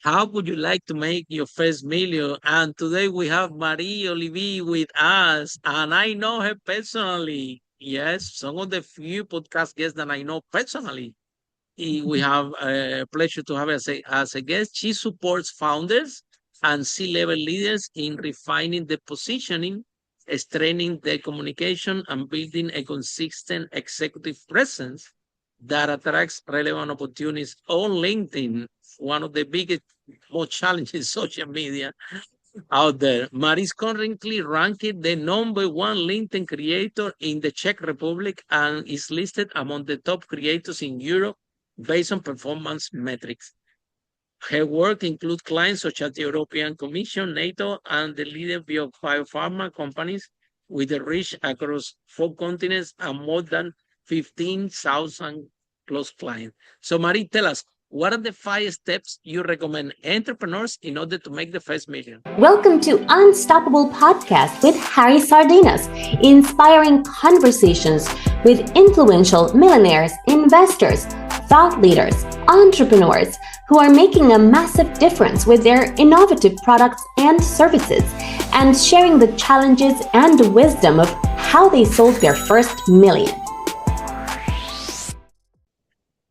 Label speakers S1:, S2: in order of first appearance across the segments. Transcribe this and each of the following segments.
S1: How would you like to make your first million? And today we have Marie Olivie with us, and I know her personally. Yes, some of the few podcast guests that I know personally. We have a pleasure to have her as a guest. She supports founders and C-level leaders in refining the positioning, strengthening their communication, and building a consistent executive presence that attracts relevant opportunities on LinkedIn, one of the biggest, most challenging social media out there. Marie is currently ranked the number one LinkedIn creator in the Czech Republic and is listed among the top creators in Europe based on performance metrics. Her work includes clients such as the European Commission, NATO, and the leading biopharma companies with a reach across 4 continents and more than 15,000 close clients. So, Marie, tell us, what are the 5 steps you recommend entrepreneurs in order to make the first million?
S2: Welcome to Unstoppable Podcast with Harry Sardinas, inspiring conversations with influential millionaires, investors, thought leaders, entrepreneurs who are making a massive difference with their innovative products and services, and sharing the challenges and wisdom of how they sold their first million.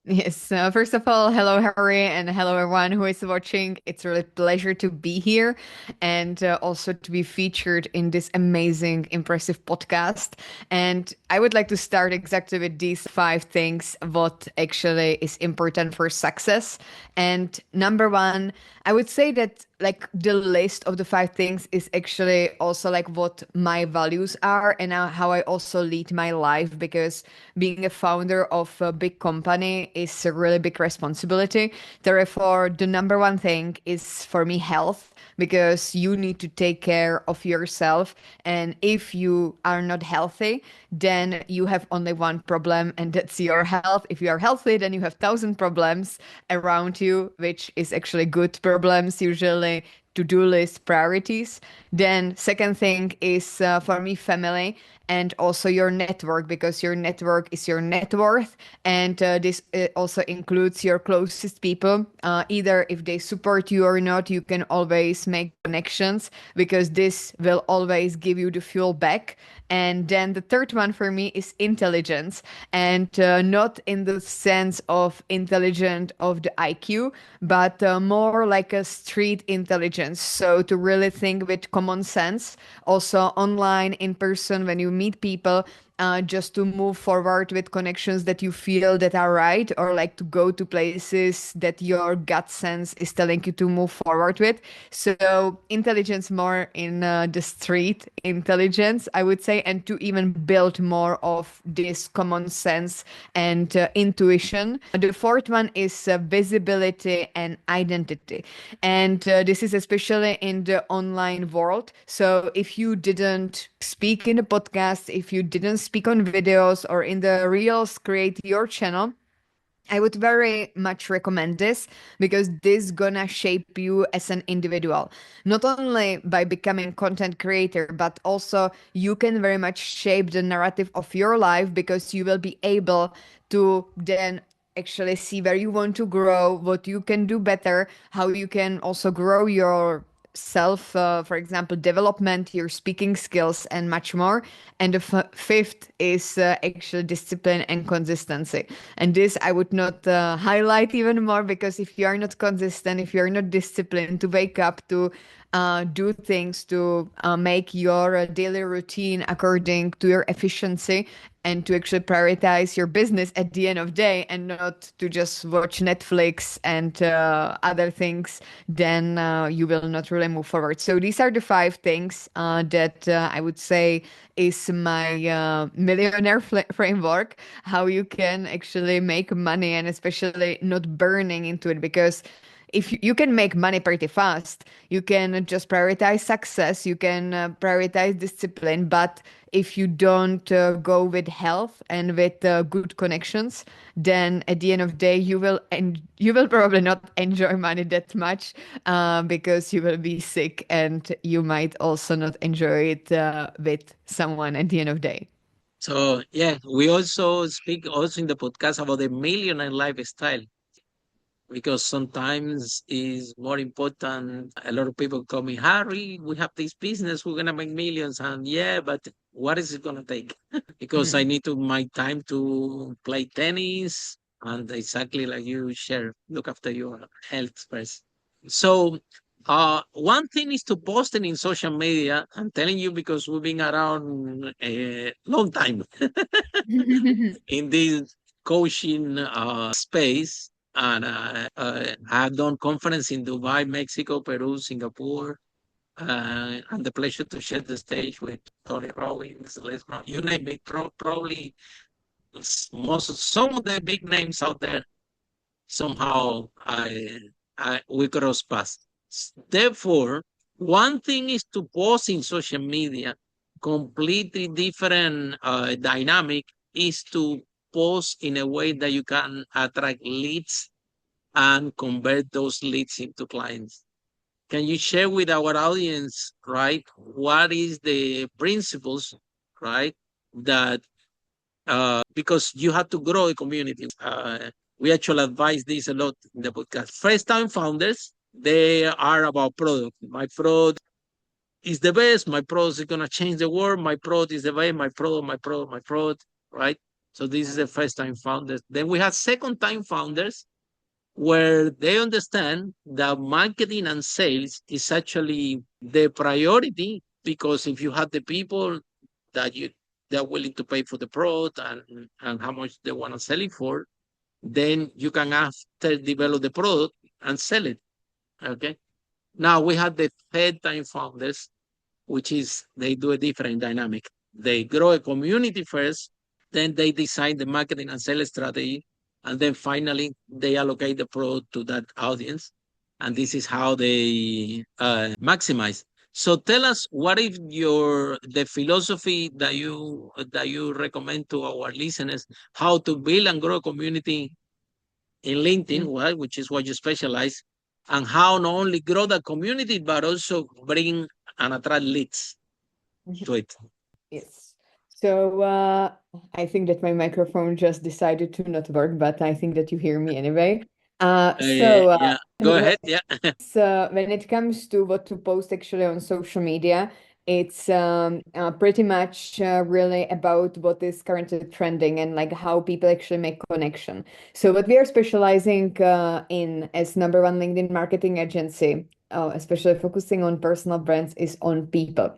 S3: Yes. First of all, hello, Harry, and hello, everyone who is watching. It's a really pleasure to be here and also to be featured in this amazing, impressive podcast. And I would like to start exactly with these 5 things, what actually is important for success. And number one, I would say that like the list of the 5 things is actually also like what my values are and how I also lead my life, because being a founder of a big company is a really big responsibility. Therefore, the number one thing is for me health, because you need to take care of yourself. And if you are not healthy, then you have only one problem, and that's your health. If you are healthy, then you have 1,000 problems around you, which is actually good problems, usually to-do list priorities. Then second thing is for me family, and also your network, because your network is your net worth. And this also includes your closest people. Either if they support you or not, you can always make connections, because this will always give you the fuel back. And then the third one for me is intelligence, and not in the sense of intelligent of the IQ, but more like a street intelligence. So to really think with common sense, also online, in person, when you meet people, just to move forward with connections that you feel that are right, or like to go to places that your gut sense is telling you to move forward with. So intelligence more in the street intelligence, I would say, and to even build more of this common sense and intuition. The fourth one is visibility and identity. And this is especially in the online world. So if you didn't speak in the podcast, if you didn't speak on videos or in the reels, create your channel, I would very much recommend this, because this gonna shape you as an individual, not only by becoming content creator, but also you can very much shape the narrative of your life, because you will be able to then actually see where you want to grow, what you can do better, how you can also grow your self, for example, development, your speaking skills, and much more. And the fifth is actually discipline and consistency. And this I would not highlight even more, because if you are not consistent, if you're not disciplined to wake up, to do things, to make your daily routine according to your efficiency, and to actually prioritize your business at the end of the day, and not to just watch Netflix and other things, then you will not really move forward. So these are the 5 things that I would say is my millionaire framework, how you can actually make money, and especially not burning into it, because if you can make money pretty fast, you can just prioritize success, you can prioritize discipline. But if you don't go with health and with good connections, then at the end of the day, you will probably not enjoy money that much, because you will be sick, and you might also not enjoy it with someone at the end of the day.
S1: So yeah, we also speak also in the podcast about the millionaire lifestyle. because sometimes it's more important. A lot of people call me, Harry, we have this business, we're gonna make millions. And yeah, but what is it gonna take? Because I
S3: Mm.
S1: need to my time to play tennis and exactly like you share, look after your health first. So one thing is to post it in social media. I'm telling you because we've been around a long time in this coaching space. And I've done conference in Dubai, Mexico, Peru, Singapore, and the pleasure to share the stage with Tony Robbins, Les Brown, you name it. Probably some of the big names out there. Somehow, we cross paths. Therefore, one thing is to post in social media. Completely different dynamic is to post in a way that you can attract leads and convert those leads into clients. Can you share with our audience, right, what is the principles, right, that because you have to grow a community. We actually advise this a lot in the podcast. First time founders, they are about product. My product is the best. My product is going to change the world. My product is the best. My product, right? So this is the first time founders. Then we have second time founders where they understand that marketing and sales is actually the priority, because if you have the people that they're willing to pay for the product and how much they want to sell it for, then you can after develop the product and sell it. Okay. Now we have the third time founders, which is they do a different dynamic. They grow a community first, then they design the marketing and sales strategy, and then finally they allocate the product to that audience. And this is how they maximize. So tell us, what if the philosophy that you recommend to our listeners, how to build and grow a community in LinkedIn, right, which is what you specialize, and how not only grow the community but also bring and attract leads to it.
S3: Yes. So I think that my microphone just decided to not work, but I think that you hear me anyway.
S1: Yeah, go ahead. Yeah.
S3: When it comes to what to post actually on social media, it's pretty much really about what is currently trending and like how people actually make connection. So what we are specializing in as number one LinkedIn marketing agency, especially focusing on personal brands, is on people.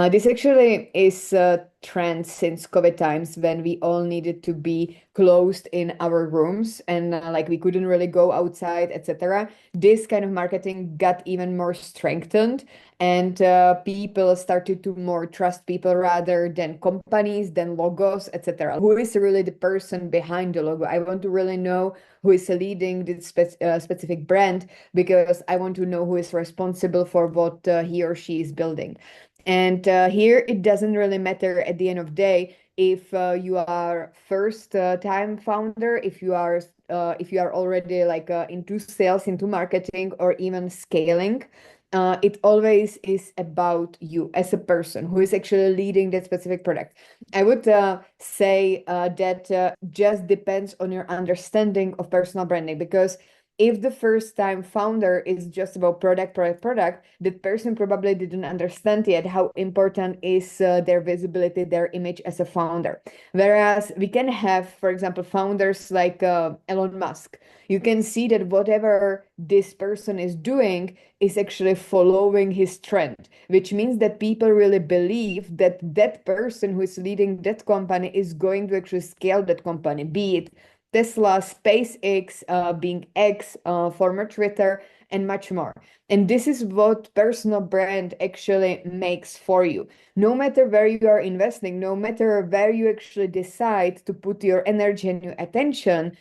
S3: This actually is a trend since COVID times when we all needed to be closed in our rooms and like we couldn't really go outside, etc. This kind of marketing got even more strengthened, and people started to more trust people rather than companies, than logos, etc. Who is really the person behind the logo? I want to really know who is leading this specific brand, because I want to know who is responsible for what he or she is building. And here it doesn't really matter at the end of the day if you are first time founder, if you are already like into sales, into marketing, or even scaling. It always is about you as a person who is actually leading that specific product. I would say that just depends on your understanding of personal branding, because if the first time founder is just about product, that person probably didn't understand yet how important is their visibility, their image as a founder. Whereas we can have, for example, founders like Elon Musk. You can see that whatever this person is doing is actually following his trend, which means that people really believe that that person who is leading that company is going to actually scale that company, be it Tesla, SpaceX, being X, former Twitter, and much more. And this is what personal brand actually makes for you. No matter where you are investing, no matter where you actually decide to put your energy and your attention,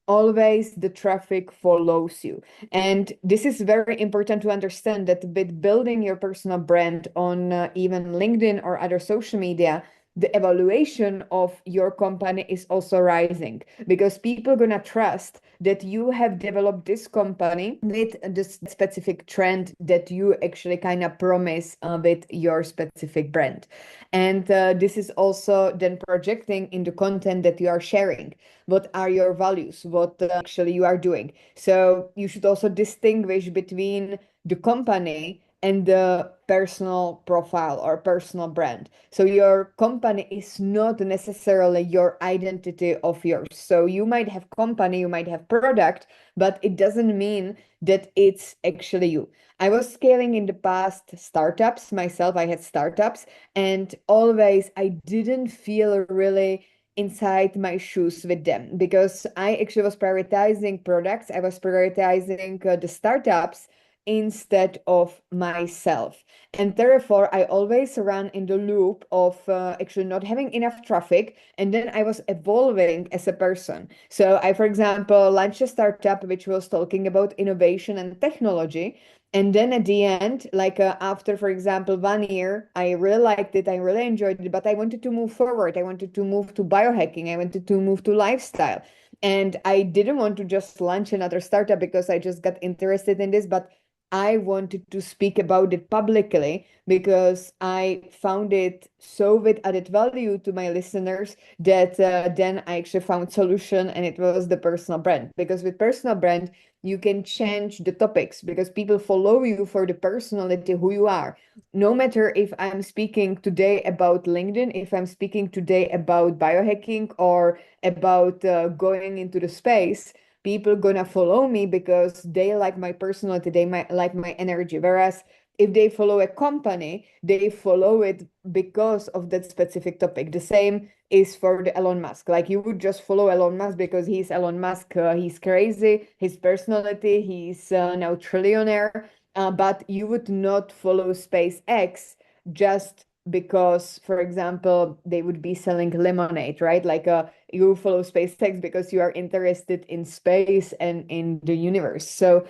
S3: always the traffic follows you. And this is very important to understand, that with building your personal brand on even LinkedIn or other social media, the evaluation of your company is also rising, because people gonna trust that you have developed this company with this specific trend that you actually kind of promise with your specific brand. And this is also then projecting in the content that you are sharing. What are your values? What actually you are doing? So you should also distinguish between the company and the personal profile or personal brand. So your company is not necessarily your identity of yours. So you might have company, you might have product, but it doesn't mean that it's actually you. I was scaling in the past startups myself. I had startups, and always I didn't feel really inside my shoes with them, because I actually was prioritizing products. I was prioritizing the startups instead of myself. And therefore, I always ran in the loop of actually not having enough traffic. And then I was evolving as a person. So I, for example, launched a startup which was talking about innovation and technology. And then at the end, like after, for example, 1 year, I really liked it. I really enjoyed it, but I wanted to move forward. I wanted to move to biohacking. I wanted to move to lifestyle. And I didn't want to just launch another startup because I just got interested in this, but I wanted to speak about it publicly because I found it so with added value to my listeners that then I actually found solution, and it was the personal brand. Because with personal brand, you can change the topics because people follow you for the personality, who you are. No matter if I'm speaking today about LinkedIn, if I'm speaking today about biohacking or about going into the space, people gonna follow me because they like my personality, they might like my energy. Whereas if they follow a company, they follow it because of that specific topic. The same is for the Elon Musk. Like you would just follow Elon Musk because he's Elon Musk. He's crazy. His personality. He's now trillionaire. But you would not follow SpaceX just because, for example, they would be selling lemonade, right? Like you follow SpaceX because you are interested in space and in the universe. So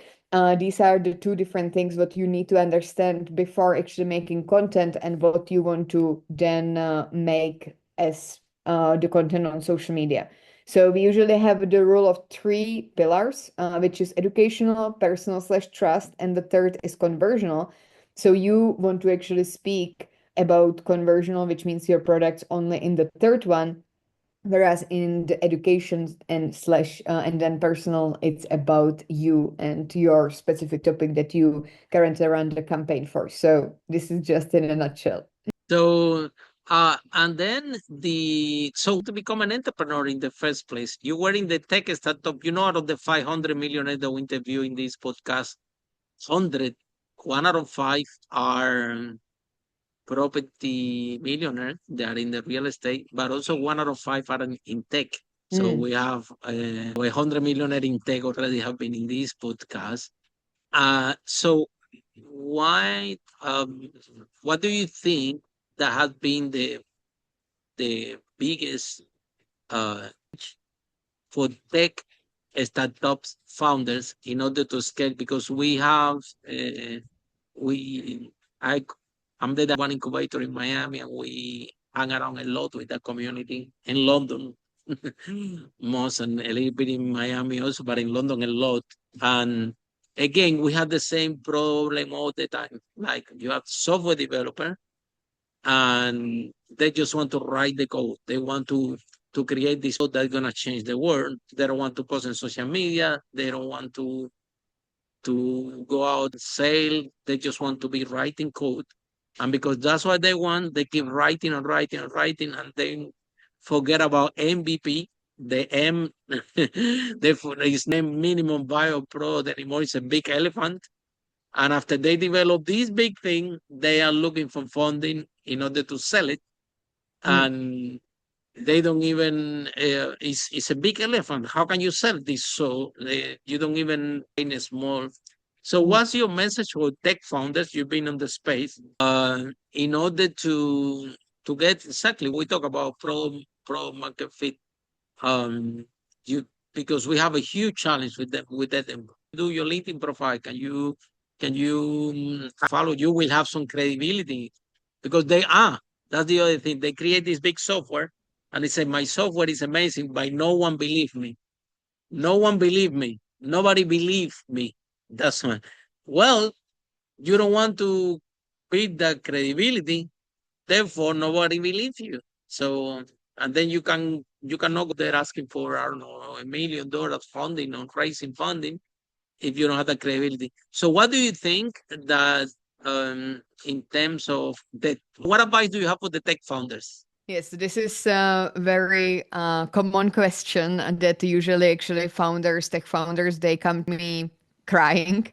S3: these are the two different things what you need to understand before actually making content, and what you want to then make as the content on social media. So we usually have the rule of 3 pillars, which is educational, personal/trust, and the third is conversional. So you want to actually speak about conversional, which means your products only in the third one, whereas in the education and then personal, it's about you and your specific topic that you currently run the campaign for. So this is just in a nutshell.
S1: So, and then to become an entrepreneur in the first place, you were in the tech startup, out of the 500 millionaires that we interview in this podcast, 100, 1 out of 5 are property millionaires. They are in the real estate, but also 1 out of 5 are in tech. So we have 100 millionaire in tech already have been in this podcast. So why, what do you think that has been the biggest uh, for tech startups founders in order to scale? Because we have we I I'm the one incubator in Miami, and we hang around a lot with the community in London. Most, and a little bit in Miami also, but in London a lot. And again, we have the same problem all the time. Like you have software developer, and they just want to write the code. They want to create this code that's gonna change the world. They don't want to post on social media. They don't want to go out and sell. They just want to be writing code. And because that's what they want, they keep writing and writing and writing, and then forget about MVP. The M, it's named minimum viable product anymore. It's a big elephant. And after they develop this big thing, they are looking for funding in order to sell it. And they don't even, it's a big elephant. How can you sell this? So you don't even in a small. So what's your message for tech founders? You've been on the space in order to get exactly, we talk about pro market fit. You Because we have a huge challenge with them with that. Do your LinkedIn profile? Can you follow? You will have some credibility because they are That's the other thing. They create this big software and they say, my software is amazing, but no one believe me. No one believe me. Nobody believe me. That's one. Well, you don't want to beat that credibility, therefore nobody believes you. So, and then you cannot go there asking for, I don't know, $1 million funding or raising funding if you don't have the credibility. So what do you think that in terms of that, what advice do you have for the tech founders?
S3: Yes, this is a very common question that usually actually tech founders, they come to me crying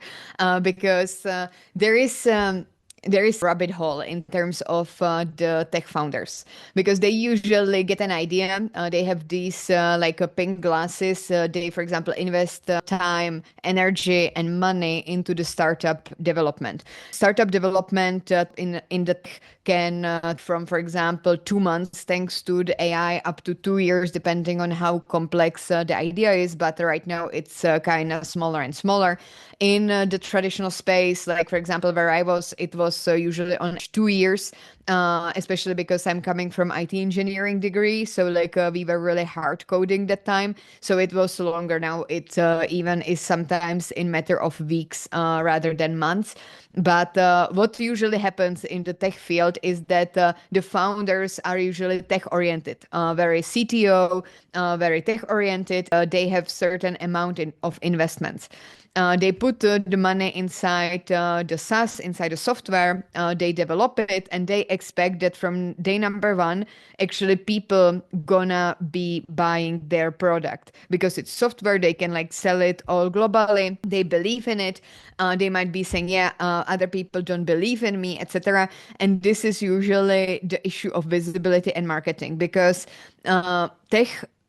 S3: because there is rabbit hole in terms of the tech founders because they usually get an idea. They have these like pink glasses. They, for example, invest time, energy, and money into the startup development. Startup development in the tech can from, for example, 2 months thanks to the AI up to 2 years, depending on how complex the idea is. But right now it's kind of smaller and smaller. In the traditional space, like for example, where I was, it was usually on 2 years, especially because I'm coming from IT engineering degree. So like we were really hard coding that time. So it was longer. Now it even is sometimes in matter of weeks rather than months. But what usually happens in the tech field is that the founders are usually tech oriented, very CTO, very tech oriented. They have certain amount of investments. They put the money inside the SaaS, inside the software. They develop it, and they expect that from day number one, actually people gonna be buying their product because it's software. They can like sell it all globally. They believe in it. They might be saying, yeah, other people don't believe in me, etc. And this is usually the issue of visibility and marketing because tech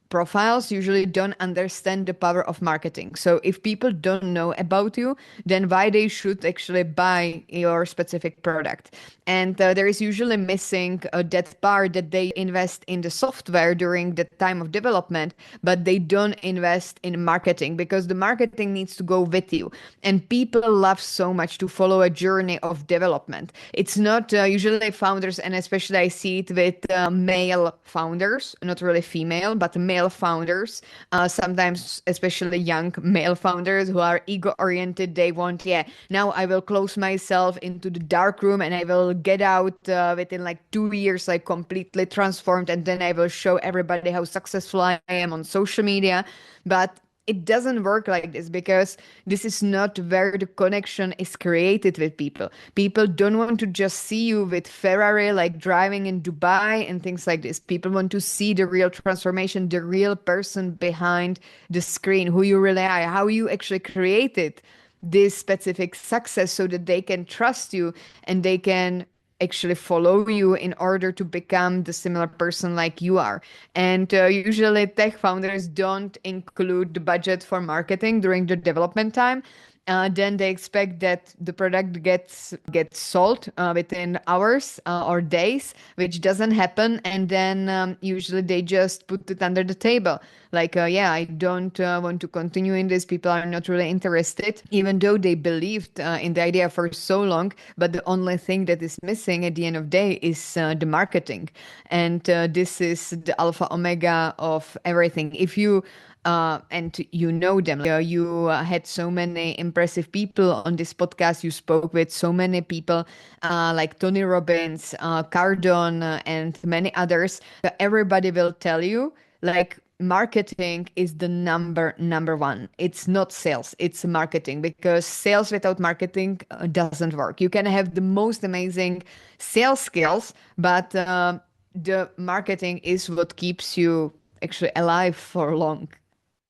S3: profiles usually don't understand the power of marketing. So if people don't know about you, then why they should actually buy your specific product? And there is usually missing that part that they invest in the software during the time of development, but they don't invest in marketing because the marketing needs to go with you. And people love so much to follow a journey of development. It's not usually founders, and especially I see it with male founders, not really female, but male founders, sometimes especially young male founders who are ego oriented. They want, yeah, now I will close myself into the dark room and I will get out within like 2 years, like completely transformed, and then I will show everybody how successful I am on social media. But it doesn't work like this because this is not where the connection is created with people. People don't want to just see you with Ferrari, like driving in Dubai and things like this. People want to see the real transformation, the real person behind the screen, who you really are, how you actually created this specific success so that they can trust you and they can actually follow you in order to become the similar person like you are. And usually tech founders don't include the budget for marketing during the development time. Then they expect that the product gets sold within hours or days, which doesn't happen. And then usually they just put it under the table. Like, yeah, I don't want to continue in this. People are not really interested, even though they believed in the idea for so long. But the only thing that is missing at the end of the day is the marketing. And this is the alpha omega of everything. If you and you know them. You had so many impressive people on this podcast. You spoke with so many people like Tony Robbins, Cardone, and many others. Everybody will tell you like marketing is the number one. It's not sales, it's marketing, because sales without marketing doesn't work. You can have the most amazing sales skills, but the marketing is what keeps you actually alive for long.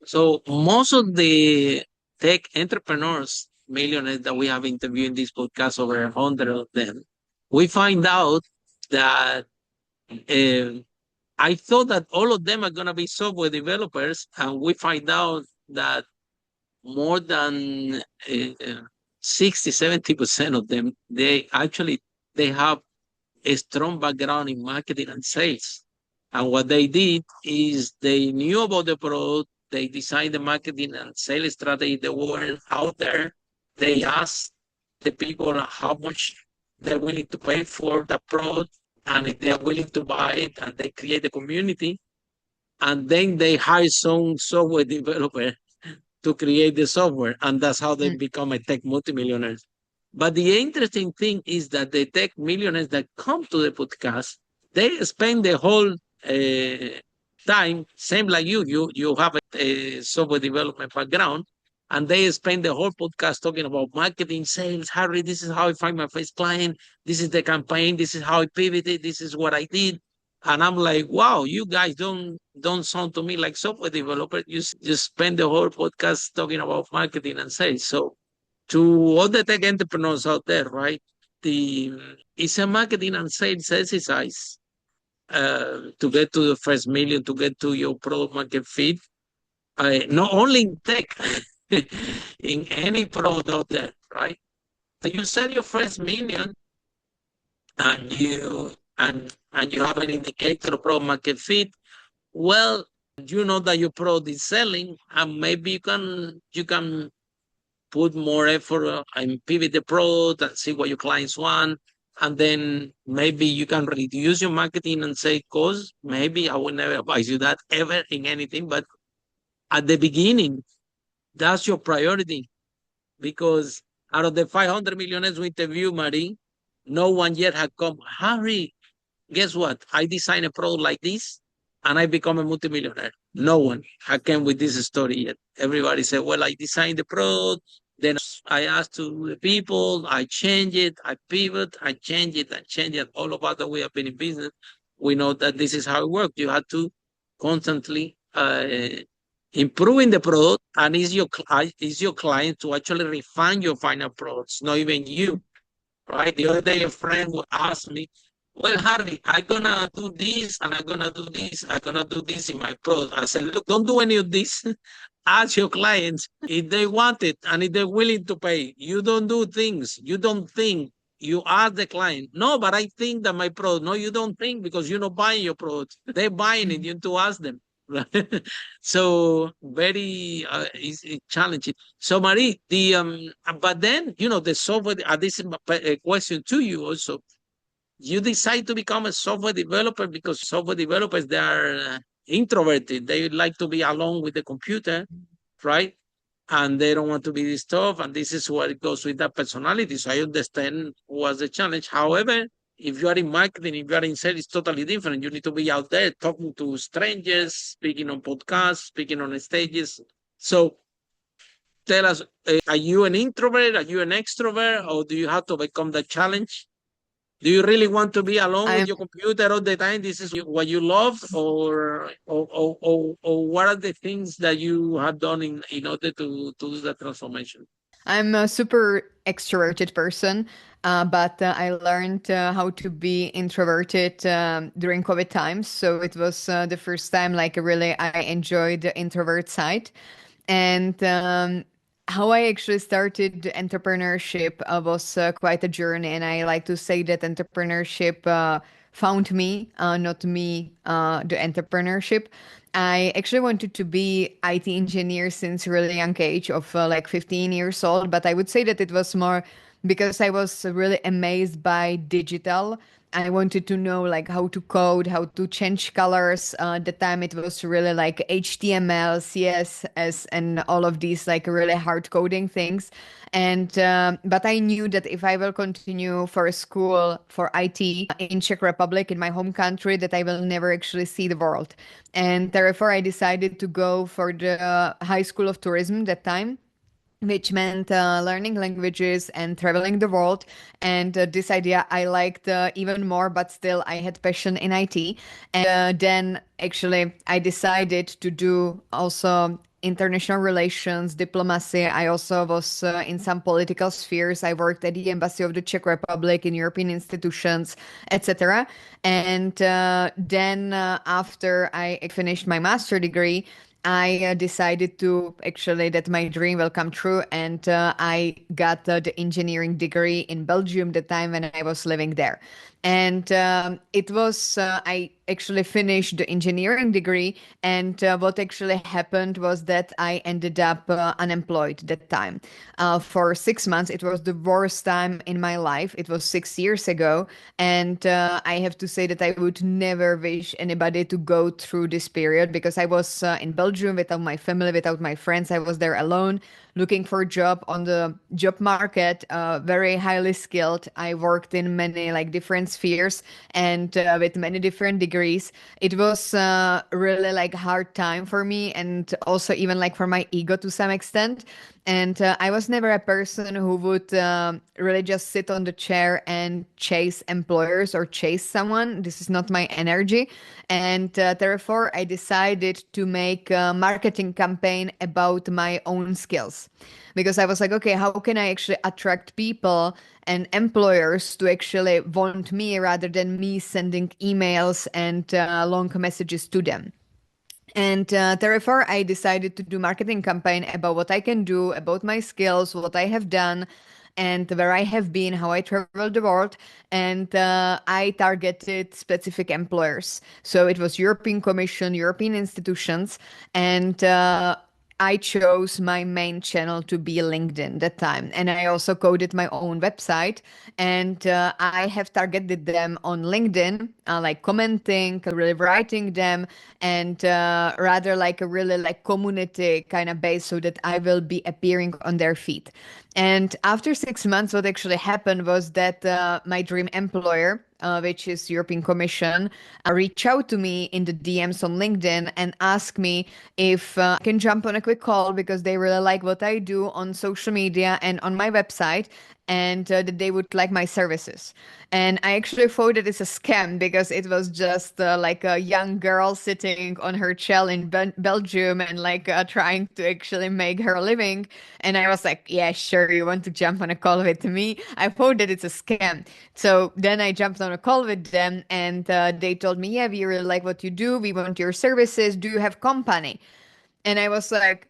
S1: So most of the tech entrepreneurs, millionaires that we have interviewed in this podcast, over 100 of them, we find out that I thought that all of them are going to be software developers, and we find out that more than 60-70% of them, they have a strong background in marketing and sales. And what they did is they knew about the product, they designed the marketing and sales strategy that were out there. They asked the people how much they're willing to pay for the product. And if they are willing to buy it and they create a community, and then they hire some software developer to create the software, and that's how they
S3: Mm.
S1: become a tech multimillionaires. But the interesting thing is that the tech millionaires that come to the podcast, they spend the whole time, same like you have a software development background, and they spend the whole podcast talking about marketing, sales. Harry, this is how I find my first client. This is the campaign. This is how I pivoted. This is what I did. And I'm like, wow, you guys don't sound to me like software developers. You spend the whole podcast talking about marketing and sales. So to all the tech entrepreneurs out there, right? The It's a marketing and sales exercise to get to the first million, to get to your product market fit. Not only in tech, in any product out there, right? So you set your first million, and you have an indicator of product market fit. Well, you know that your product is selling, and maybe you can put more effort and pivot the product and see what your clients want. And then maybe you can reduce your marketing and say cost. Maybe I will never advise you that ever in anything, but at the beginning, that's your priority, because out of the 500 millionaires we interview, Marie, no one yet had come, Harry, guess what? I designed a product like this and I become a multimillionaire. No one had came with this story yet. Everybody said, well, I designed the product. Then I asked to the people, I change it, I pivot, I change it, I change it. All of us that we have been in business, we know that this is how it works. You have to constantly improving the product, and is your client to actually refine your final products, not even you, right? The other day, a friend would ask me, well, Harvey, I'm gonna do this and I'm gonna do this. I'm gonna do this in my product. I said, look, don't do any of this. Ask your clients if they want it and if they're willing to pay. You don't do things. You don't think. You ask the client, no, but I think that my product. No, you don't think, because you're not buying your product. They're buying it. You need to ask them. Right? So very it's challenging. So Marie, but then the software. This is a question to you also. You decide to become a software developer because software developers, they are introverted. They like to be alone with the computer, right? And they don't want to be disturbed. And this is where it goes with that personality. So I understand was a challenge. However, if you are in marketing, if you are in sales, it's totally different. You need to be out there talking to strangers, speaking on podcasts, speaking on stages. So tell us, are you an introvert? Are you an extrovert? Or do you have to become the challenge? Do you really want to be alone with
S3: I'm
S1: your computer all the time? This is what you love, or what are the things that you have done in order to do that transformation?
S3: I'm a super extroverted person, but I learned how to be introverted during COVID times. So it was the first time, like, really, I enjoyed the introvert side. And how I actually started entrepreneurship was quite a journey. And I like to say that entrepreneurship found me, not me, the entrepreneurship. I actually wanted to be IT engineer since really young age of like 15 years old, but I would say that it was more because I was really amazed by digital. I wanted to know like how to code, how to change colors. At the time it was really like HTML, CSS, and all of these like really hard coding things. And but I knew that if I will continue for a school for IT in Czech Republic, in my home country, that I will never actually see the world. And therefore I decided to go for the High School of Tourism that time, which meant learning languages and traveling the world. And this idea I liked even more, but still I had passion in IT. And then actually I decided to do also international relations, diplomacy. I also was in some political spheres. I worked at the Embassy of the Czech Republic, in European institutions, etc. And then after I finished my master degree, I decided to actually that my dream will come true, and I got the engineering degree in Belgium the time when I was living there. And it was I actually finish the engineering degree. And what actually happened was that I ended up unemployed that time. For 6 months, it was the worst time in my life. It was 6 years ago. And I have to say that I would never wish anybody to go through this period, because I was in Belgium without my family, without my friends. I was there alone looking for a job on the job market, very highly skilled. I worked in many like different spheres and with many different degrees. It was really like hard time for me, and also even like for my ego to some extent. And I was never a person who would really just sit on the chair and chase employers or chase someone. This is not my energy. And therefore, I decided to make a marketing campaign about my own skills. Because I was like, okay, how can I actually attract people and employers to actually want me rather than me sending emails and long messages to them? And therefore, I decided to do marketing campaign about what I can do, about my skills, what I have done, and where I have been, how I traveled the world. And I targeted specific employers. So it was European Commission, European institutions, and I chose my main channel to be LinkedIn that time. And I also coded my own website, and I have targeted them on LinkedIn, like commenting, really writing them, and rather like a really like community kind of base, so that I will be appearing on their feed. And after 6 months, what actually happened was that my dream employer, which is European Commission, reach out to me in the DMs on LinkedIn and ask me if I can jump on a quick call, because they really like what I do on social media and on my website, and that they would like my services. And I actually thought that it's a scam, because it was just like a young girl sitting on her chair in Belgium and like trying to actually make her living. And I was like, yeah, sure, you want to jump on a call with me? I thought that it's a scam. So then I jumped on a call with them, and they told me, yeah, we really like what you do. We want your services. Do you have company? And I was like,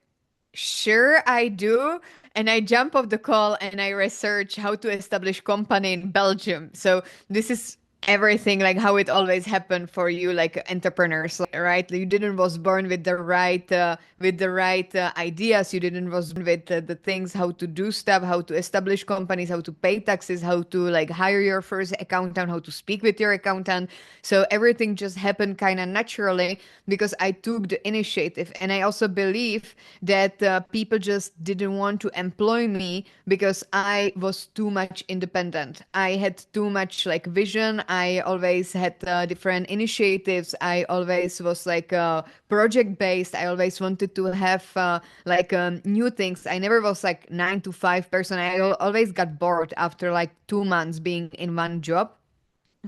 S3: sure, I do. And I jump off the call and I research how to establish company in Belgium. So this is everything like how it always happened for you, like entrepreneurs, right? You didn't was born with the right ideas. You didn't was born with the things how to do stuff, how to establish companies, how to pay taxes, how to like hire your first accountant, how to speak with your accountant. So everything just happened kind of naturally, because I took the initiative. And I also believe that people just didn't want to employ me because I was too much independent. I had too much like vision. I always had different initiatives. I always was like project based. I always wanted to have like new things. I never was like 9 to 5 person. I always got bored after like 2 months being in one job.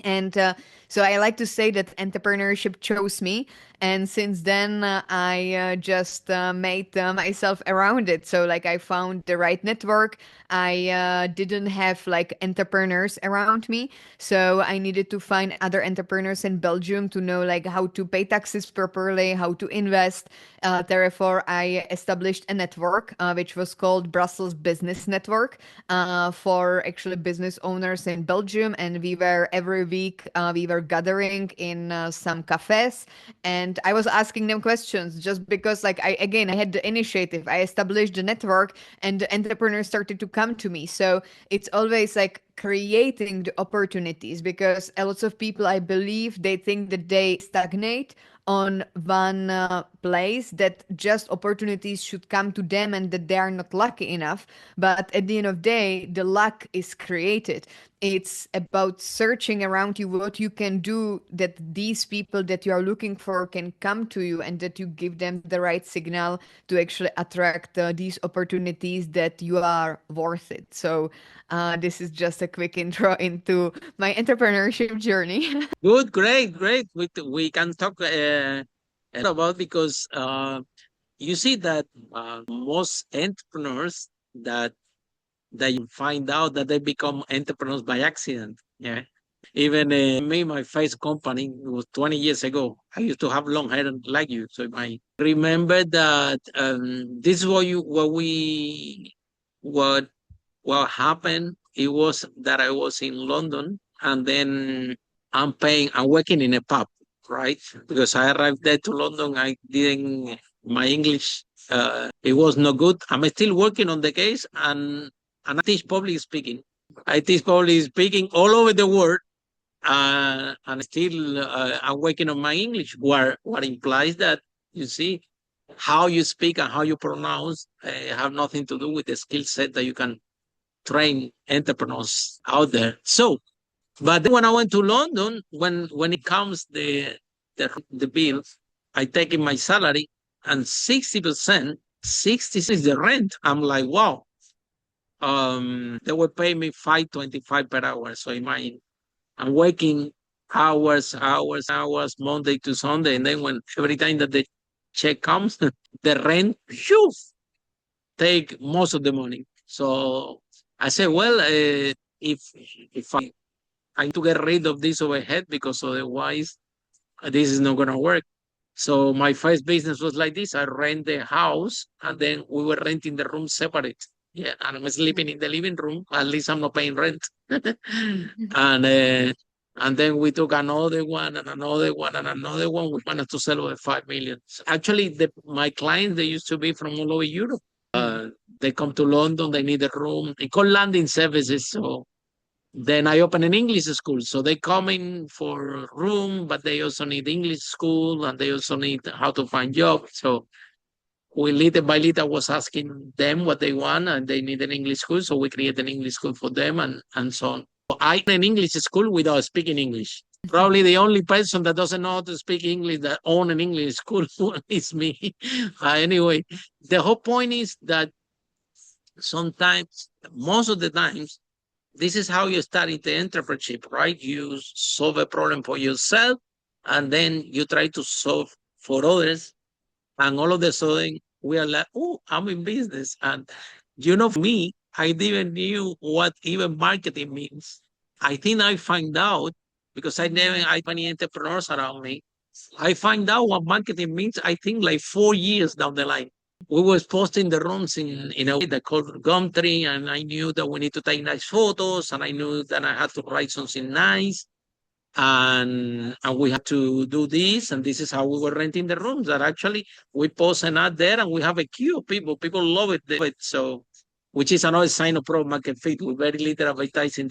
S3: And so I like to say that entrepreneurship chose me. And since then, I just made myself around it. So, like, I found the right network. I didn't have like entrepreneurs around me. So, I needed to find other entrepreneurs in Belgium to know like how to pay taxes properly, how to invest. Therefore, I established a network which was called Brussels Business Network for actually business owners in Belgium. And we were every week, we were gathering in some cafes, and I was asking them questions just because like I had the initiative. I established the network and the entrepreneurs started to come to me. So it's always like creating the opportunities, because a lot of people, I believe, they think that they stagnate on one place, that just opportunities should come to them and that they are not lucky enough. But at the end of the day, the luck is created. It's about searching around you what you can do that these people that you are looking for can come to you, and that you give them the right signal to actually attract these opportunities, that you are worth it. So this is just a quick intro into my entrepreneurship journey.
S1: Good, great, great. We can talk a lot about, because you see that most entrepreneurs that you find out that they become entrepreneurs by accident. Yeah. Even me, my first company was 20 years ago. I used to have long hair like you. So I remember that this is what what happened. It was that I was in London, and then I'm working in a pub. right? Because I arrived there to London, I didn't, my English, it was no good. I'm still working on the case, and I teach public speaking. I teach public speaking all over the world, and still I'm working on my English, what implies that, you see, how you speak and how you pronounce have nothing to do with the skill set that you can train entrepreneurs out there. So, but then when I went to London, when it comes the bills, I take in my salary, and 60%, 60 is the rent. I'm like, wow. They were paying me 5.25 per hour. So imagine I'm working hours, Monday to Sunday, and then when every time that the check comes, the rent, phew, take most of the money. So I said, well, if I need to get rid of this overhead, because otherwise this is not gonna work. So my first business was like this. I rent the house, and then we were renting the room separate. Yeah, and I'm sleeping in the living room. At least I'm not paying rent. and and then we took another one and another one and another one. We managed to sell over 5 million. Actually, my clients, they used to be from all over Europe. Uh, they come to London. They need a room. They call landing services. So then I open an English school. So they come in for room, but they also need English school, and they also need how to find jobs. So we little by little was asking them what they want, and they need an English school. So we create an English school for them, and so on. I an English school without speaking English. Probably the only person that doesn't know how to speak English that own an English school is me. Anyway, the whole point is that sometimes, most of the times, this is how you start in the entrepreneurship, right? You solve a problem for yourself, and then you try to solve for others. And all of a sudden, we are like, oh, I'm in business. And, for me, I didn't knew what even marketing means. I think I find out, because I have many entrepreneurs around me. I find out what marketing means, I think, like 4 years down the line. We was posting the rooms in a way that called Gumtree, and I knew that we need to take nice photos, and I knew that I had to write something nice, and we had to do this, and this is how we were renting the rooms. That actually we post an ad there, and we have a queue of people. People love it. So, which is another sign of product market fit. With very little advertising,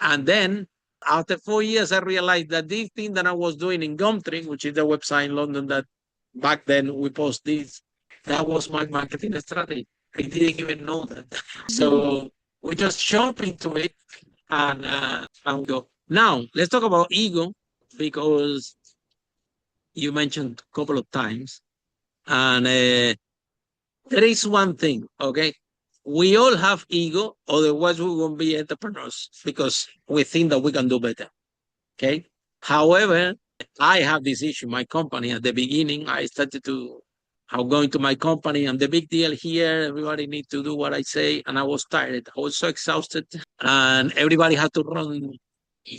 S1: and then after 4 years, I realized that this thing that I was doing in Gumtree, which is the website in London that back then we post this, that was my marketing strategy. I didn't even know that. So we just jump into it, and go. Now, let's talk about ego, because you mentioned a couple of times. And there is one thing, okay? We all have ego, otherwise we won't be entrepreneurs, because we think that we can do better, okay? However, I have this issue. My company, at the beginning, I started to, I'm going to my company, and the big deal here, everybody needs to do what I say, and I was tired. I was so exhausted, and everybody had to run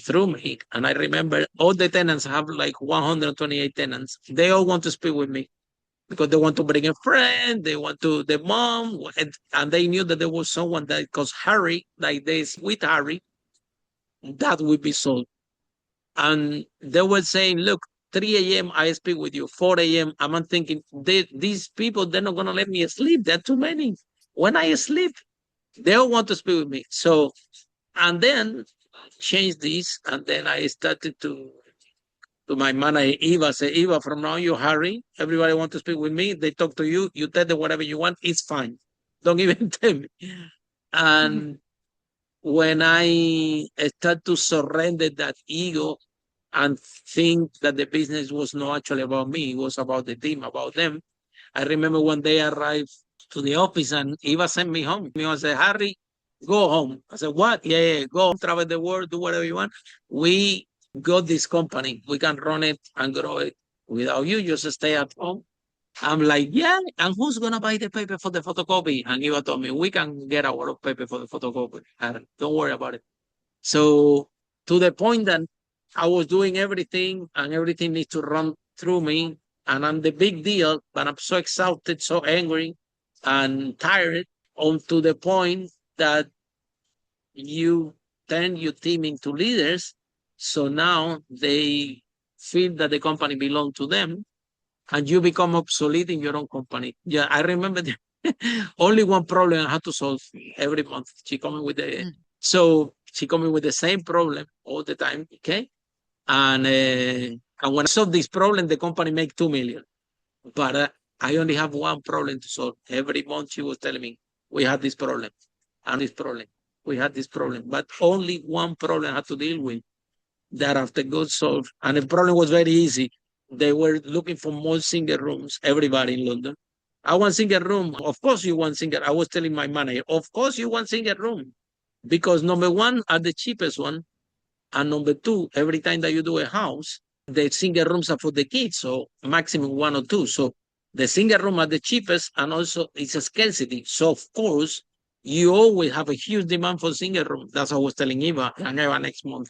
S1: through me. And I remember all the tenants, have like 128 tenants. They all want to speak with me, because they want to bring a friend, they want to, the mom, and they knew that there was someone that, because Harry, like this with Harry, that would be sold. And they were saying, look, 3 a.m. I speak with you, 4 a.m. I'm thinking, these people, they're not going to let me sleep. There are too many. When I sleep, they all want to speak with me. So, and then change this, and then I started to my manager, Eva, say, Eva, from now you Harry. Everybody want to speak with me. They talk to you. You tell them whatever you want. It's fine. Don't even tell me. And when I start to surrender that ego and think that the business was not actually about me, it was about the team, about them. I remember one day I arrived to the office, and Eva sent me home. I said, Harry, go home. I said, what? Yeah, go home, travel the world, do whatever you want. We got this company. We can run it and grow it without you. Just stay at home. I'm like, yeah, and who's going to buy the paper for the photocopy? And Eva told me, we can get our paper for the photocopy. Don't worry about it. So, to the point that I was doing everything, and everything needs to run through me, and I'm the big deal, but I'm so exhausted, so angry and tired, on to the point that you turn your team into leaders, So now they feel that the company belongs to them, and you become obsolete in your own company. Yeah, I remember only one problem I had to solve every month. She coming with the same problem all the time. Okay, and when I solve this problem, the company make 2 million. But I only have one problem to solve. Every month she was telling me we had this problem and this problem. We had this problem, but only one problem I had to deal with that after got solved. And the problem was very easy. They were looking for more single rooms, everybody in London. I want single room. Of course you want single. I was telling my manager, of course you want single room. Because number one are the cheapest one. And number two, every time that you do a house, the single rooms are for the kids, so maximum one or two. So the single room are the cheapest, and also it's a scarcity. So of course, you always have a huge demand for single room. That's what I was telling Eva and Eva next month.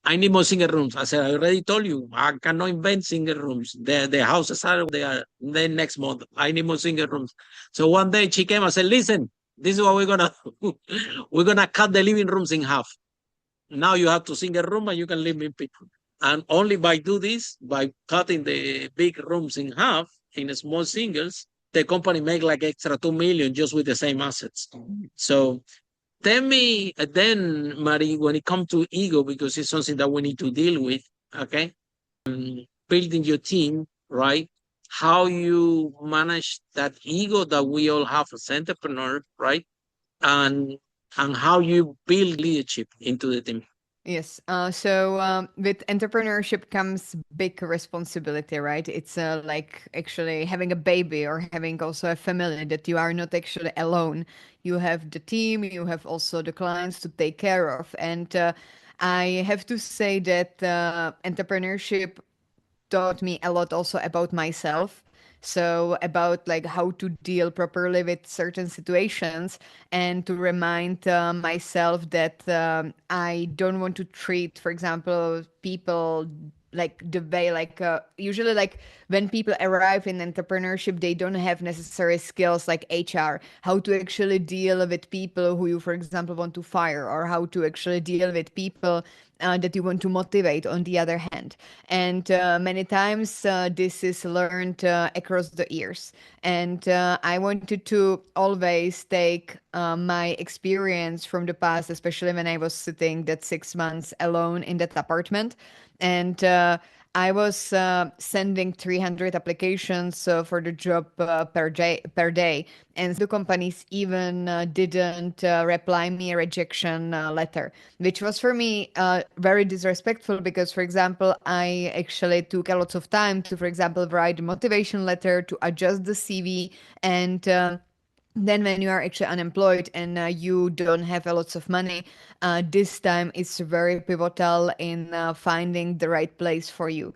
S1: I need more single rooms. I said, I already told you, I cannot invent single rooms. The houses are there. Then next month, I need more single rooms. So one day she came and said, listen, this is what we're gonna do. We're gonna cut the living rooms in half. Now you have to single room and you can live in people. And only by do this, by cutting the big rooms in half in small singles, the company make like extra 2 million just with the same assets. So tell me then, Marie, when it comes to ego, because it's something that we need to deal with, okay? Building your team, right? How you manage that ego that we all have as entrepreneur, right? And how you build leadership into the team.
S3: Yes. So with entrepreneurship comes big responsibility, right? It's like actually having a baby or having also a family, that you are not actually alone. You have the team, you have also the clients to take care of. And I have to say that entrepreneurship taught me a lot also about myself. So about like how to deal properly with certain situations, and to remind myself that I don't want to treat, for example, people like the way like usually like when people arrive in entrepreneurship, they don't have necessary skills like HR, how to actually deal with people who you, for example, want to fire, or how to actually deal with people that you want to motivate on the other hand. And many times this is learned across the years. And I wanted to always take my experience from the past, especially when I was sitting that 6 months alone in that apartment. And I was sending 300 applications for the job per day, and the companies even didn't reply me a rejection letter, which was for me very disrespectful, because, for example, I actually took a lot of time to, for example, write a motivation letter, to adjust the CV, and then when you are actually unemployed and you don't have a lots of money, this time it's very pivotal in finding the right place for you.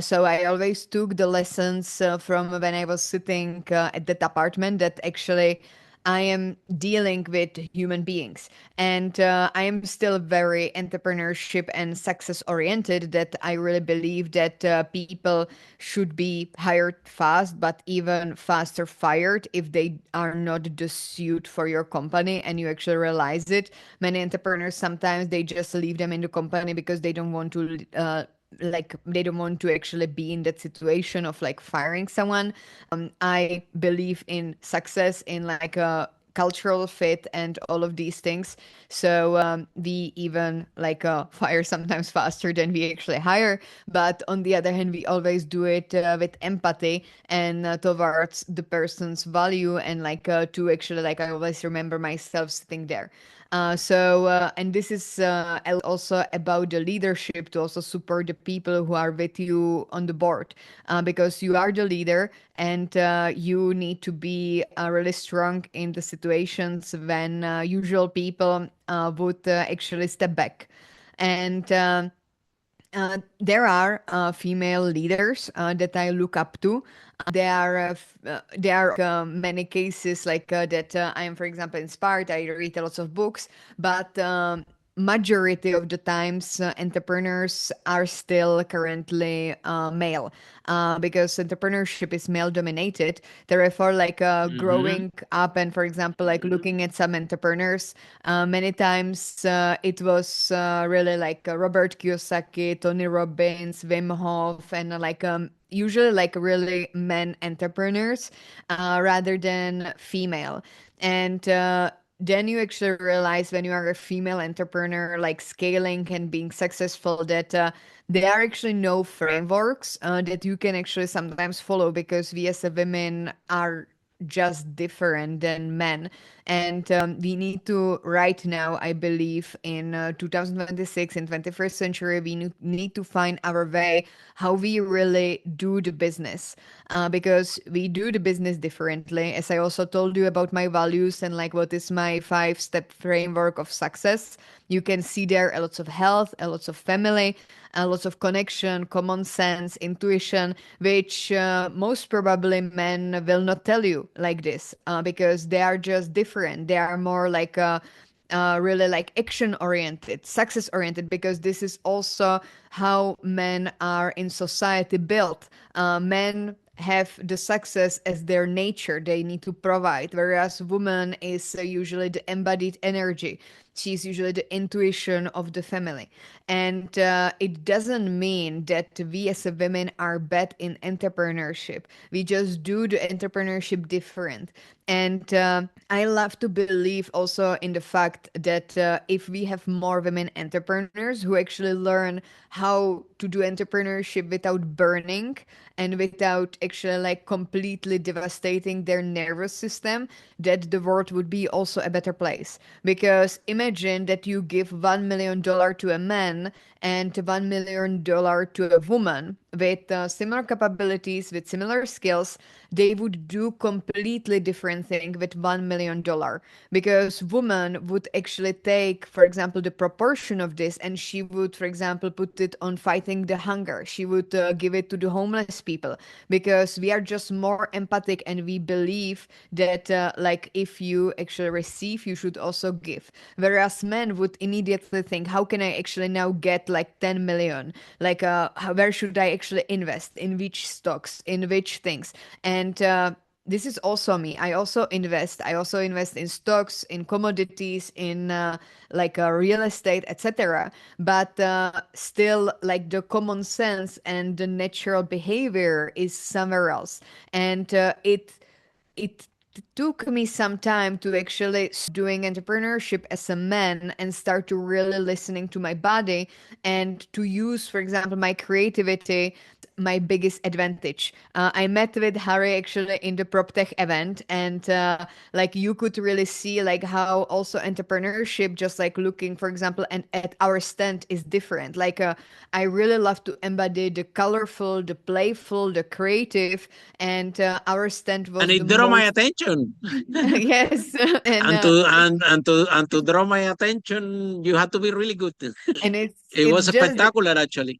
S3: So I always took the lessons from when I was sitting at that apartment, that actually I am dealing with human beings, and I am still very entrepreneurship and success oriented, that I really believe that people should be hired fast, but even faster fired if they are not the suit for your company and you actually realize it. Many entrepreneurs, sometimes they just leave them in the company because they don't want to like they don't want to actually be in that situation of like firing someone. I believe in success, in like a cultural fit and all of these things. So we even like fire sometimes faster than we actually hire. But on the other hand, we always do it with empathy and towards the person's value, and like to actually, like, I always remember myself sitting there. And this is also about the leadership, to also support the people who are with you on the board, because you are the leader, and you need to be really strong in the situations when usual people would actually step back. And there are female leaders that I look up to. There are many cases like that I am, for example, inspired. I read a lot of books, but majority of the times entrepreneurs are still currently male, because entrepreneurship is male dominated. Therefore, like
S1: Mm-hmm.
S3: growing up and, for example, like looking at some entrepreneurs, many times it was really like Robert Kiyosaki, Tony Robbins, Wim Hof, and usually like really men entrepreneurs rather than female. And then you actually realize when you are a female entrepreneur, like scaling and being successful, that there are actually no frameworks that you can actually sometimes follow, because we as a women are just different than men. And we need to, right now, I believe, in 2026, in 21st century, we need to find our way how we really do the business, because we do the business differently. As I also told you about my values and like what is my 5-step framework of success, you can see there a lots of health, a lots of family, a lots of connection, common sense, intuition, which most probably men will not tell you like this, because they are just different. They are more like really like action oriented, success oriented, because this is also how men are in society built. Men have the success as their nature, they need to provide, whereas woman is usually the embodied energy. She's usually the intuition of the family. And it doesn't mean that we as a women are bad in entrepreneurship. We just do the entrepreneurship different. And I love to believe also in the fact that if we have more women entrepreneurs who actually learn how to do entrepreneurship without burning and without actually like completely devastating their nervous system, that the world would be also a better place. Because imagine that you give $1 million to a man and $1 million to a woman with similar capabilities, with similar skills. They would do completely different thing with $1 million, because woman would actually take, for example, the proportion of this, and she would, for example, put it on fighting the hunger. She would give it to the homeless people, because we are just more empathic and we believe that like if you actually receive, you should also give. Whereas men would immediately think, how can I actually now get like 10 million? Like where should I actually invest, in which stocks, in which things? And this is also me. I also invest in stocks, in commodities, in real estate, etc. But still, like the common sense and the natural behavior is somewhere else. And it took me some time to actually doing entrepreneurship as a man and start to really listening to my body, and to use, for example, my creativity my biggest advantage. I met with Harry actually in the PropTech event, and like you could really see like how also entrepreneurship, just like looking, for example, and at our stand is different. Like I really love to embody the colorful, the playful, the creative, and our stand
S1: And
S3: was the
S1: it drew my
S3: most
S1: attention.
S3: yes, and
S1: And to draw my attention, you had to be really good.
S3: and it's
S1: It
S3: it's
S1: was
S3: just
S1: spectacular, actually.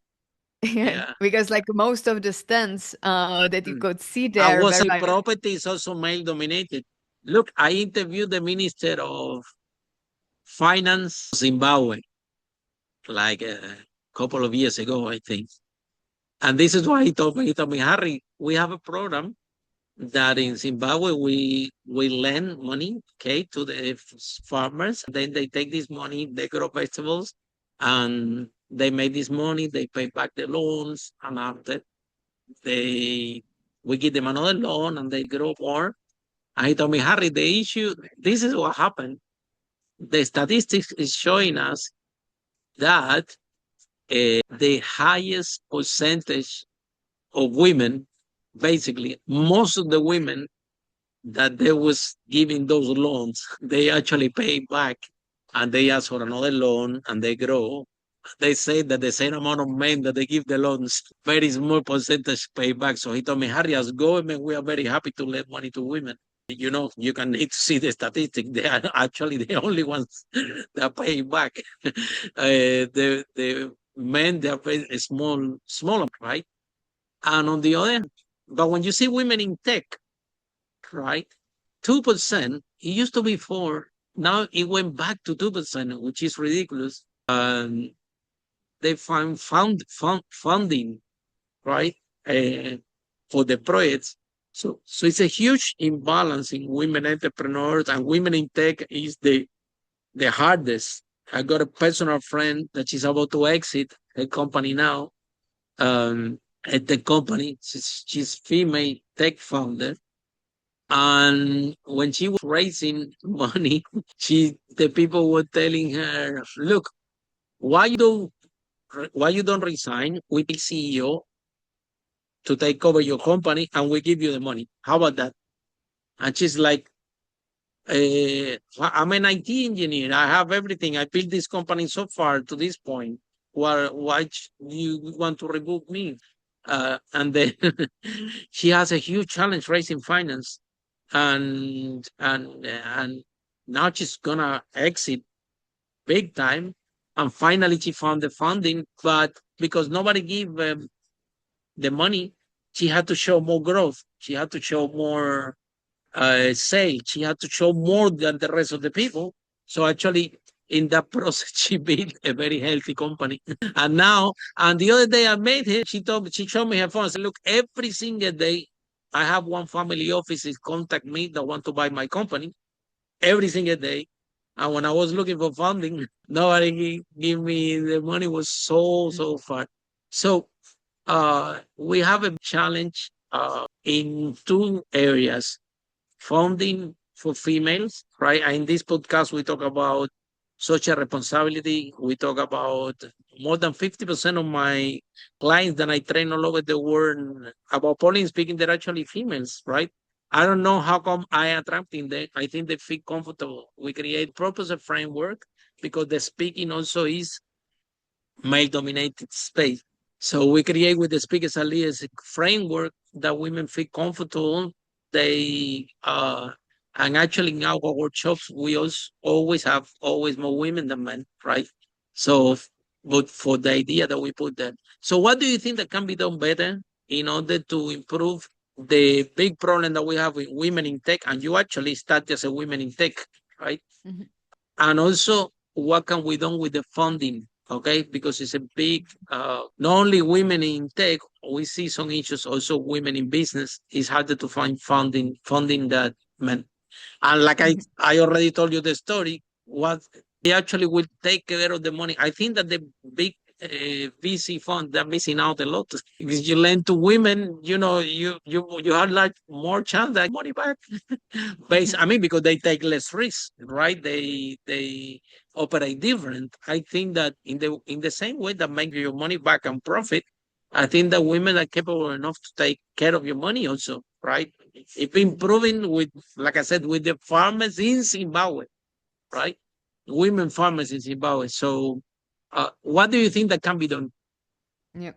S3: yeah,
S1: Yeah.
S3: because like most of the stands that you
S1: Mm.
S3: could see
S1: I
S3: there
S1: was
S3: very
S1: in property is also male dominated. Look, I interviewed the Minister of Finance Zimbabwe like a couple of years ago, I think. And this is why he told me, Harry, we have a program that in Zimbabwe we lend money, okay, to the farmers. Then they take this money, they grow vegetables, and they make this money. They pay back the loans, and after they we give them another loan, and they grow more. And he told me, Harry, the issue. This is what happened. The statistics is showing us that the highest percentage of women, basically most of the women that they was giving those loans, they actually pay back and they ask for another loan and they grow. They say that the same amount of men that they give the loans, very small percentage pay back. So he told me, Harry, as government, we are very happy to lend money to women. You can need to see the statistics. They are actually the only ones that pay back. The men, they are very small, right? And on the other hand, but when you see women in tech, right? 2%, it used to be 4. Now it went back to 2%, which is ridiculous. And they found funding, right, uh, for the projects. So it's a huge imbalance in women entrepreneurs, and women in tech is the hardest. I got a personal friend that she's about to exit her company now. At the company, she's female tech founder, and when she was raising money, the people were telling her, "Look, why you don't why you don't resign? We take CEO to take over your company, and we give you the money. How about that?" And she's like, I'm an IT engineer. I have everything. I built this company so far to this point. Why you want to remove me?" And then she has a huge challenge raising finance, and now she's gonna exit big time. And finally, she found the funding, but because nobody gave the money, she had to show more growth. She had to show more sale. She had to show more than the rest of the people. So actually, in that process, she built a very healthy company. And now, and the other day I met her, she showed me her phone. I said, "Look, every single day, I have one family offices contact me that want to buy my company every single day. And when I was looking for funding, nobody give me the money was so far." So we have a challenge in two areas: funding for females, right? And in this podcast, we talk about social responsibility. We talk about more than 50% of my clients that I train all over the world about Pauline speaking, they're actually females, right? I don't know how come I attracting them. I think they feel comfortable. We create purpose framework because the speaking also is male dominated space. So we create with the speakers and leaders a framework that women feel comfortable. They and actually in our workshops we also always have always more women than men, right? So but for the idea that we put there. So what do you think that can be done better in order to improve the big problem that we have with women in tech? And you actually start as a women in tech, right?
S3: Mhm.
S1: And also what can we do with the funding, okay, because it's a big not only women in tech, we see some issues also women in business. It's harder to find funding that men. And like
S3: Mhm.
S1: I already told you the story, what they actually will take care of the money. I think that the big VC fund, they're missing out a lot. If you lend to women, you have like more chance that money back. I mean, because they take less risk, right? They operate different. I think that in the same way that make your money back and profit, I think that women are capable enough to take care of your money also, right? It's improving with, like I said, with the farmers in Zimbabwe, right? Women farmers in Zimbabwe. So, what do you think that can be done?
S3: Yeah.